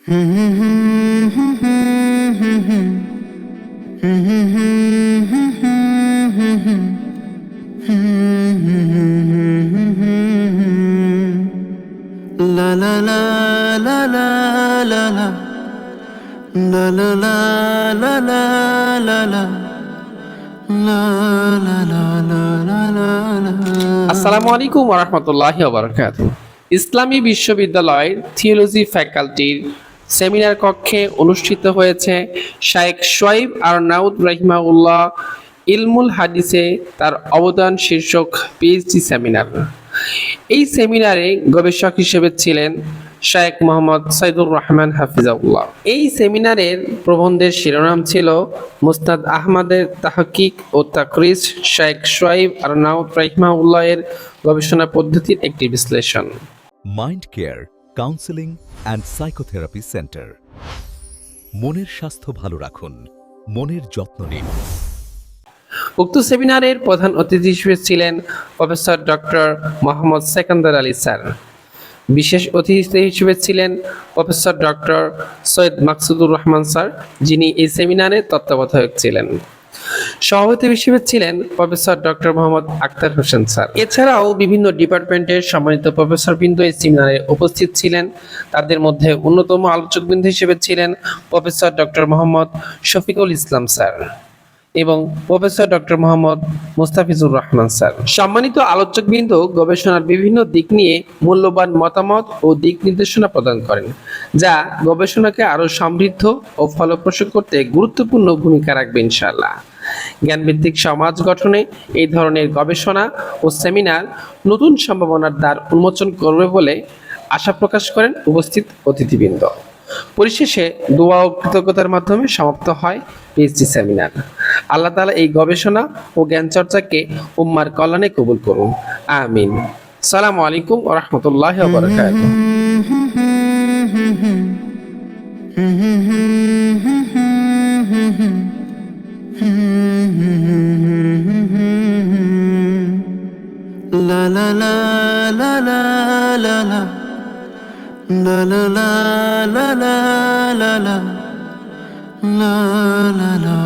La la la la la la la la la la la la la la আসসালামু আলাইকুম ওয়া রাহমাতুল্লাহি ওয়া বারাকাতুহু। ইসলামী বিশ্ববিদ্যালয়ের থিওলজি ফ্যাকাল্টির সেমিনার কক্ষে অনুষ্ঠিত হয়েছে শায়েখ শোয়েব আরনাউত রাহিমাহুল্লাহ ইলমুল হাদিসে তার অবদান শীর্ষক পিএইচডি সেমিনার। এই সেমিনারে গবেষক হিসেবে ছিলেন শায়েখ মোহাম্মদ সাইদুর রহমান হাফিজাহুল্লাহ। এই সেমিনারের প্রবন্ধের শিরোনাম ছিল মুসনাদ আহমদের তাহকিক ও তাকরিজ শায়েখ শোয়েব আরনাউত রাহিমাহুল্লাহ এর গবেষণা পদ্ধতির একটি বিশ্লেষণ। Mind care counselling and psychotherapy centre. মনের স্বাস্থ্য ভালো রাখুন, মনের যত্ন নিন। উক্ত সেমিনারের প্রধান অতিথি হিসেবে ছিলেন professor doctor Mohammad Sekandar Ali sir. বিশেষ অতিথি হিসেবে ছিলেন professor doctor Syed Maksudur Rahman sir, যিনি এই সেমিনারের তত্ত্বাবধায়ক ছিলেন। সভাপতি হিসেবে ছিলেন professor doctor Mohammad Akhtar Hossain sir. এছাড়াও বিভিন্ন ডিপার্টমেন্টের সম্মানিত প্রফেসরবৃন্দ এই সেমিনারে উপস্থিত ছিলেন। তাদের মধ্যে অন্যতম আলোচকবৃন্দ হিসেবে ছিলেন professor doctor Mohammad Shafiqul Islam sir এবং professor doctor Mohammad Mustafizur Rahman sir. সম্মানিত আলোচকবৃন্দ গবেষণার বিভিন্ন দিক নিয়ে মূল্যবান মতামত ও দিক নির্দেশনা প্রদান করেন, যা গবেষণাকে আরো সমৃদ্ধ ও ফলপ্রসূ করতে গুরুত্বপূর্ণ ভূমিকা রাখবে ইনশাআল্লাহ। জ্ঞানভিত্তিক সমাজ গঠনে এই ধরনের গবেষণা ও সেমিনার নতুন সম্ভাবনার দ্বার উন্মোচন করবে বলে আশা প্রকাশ করেন উপস্থিত অতিথিবৃন্দ। পরিশেষে দোয়া ও কৃতজ্ঞতার মাধ্যমে সমাপ্ত হয় পিএইচডি সেমিনার। আল্লাহ তাআলা এই গবেষণা ও জ্ঞান চর্চাকে উম্মার কল্যাণে কবুল করুন, আমিন। আসসালামু আলাইকুম ওয়া রাহমাতুল্লাহি ওয়া বারাকাতুহু। La la la la la la la la la la la la la la la la la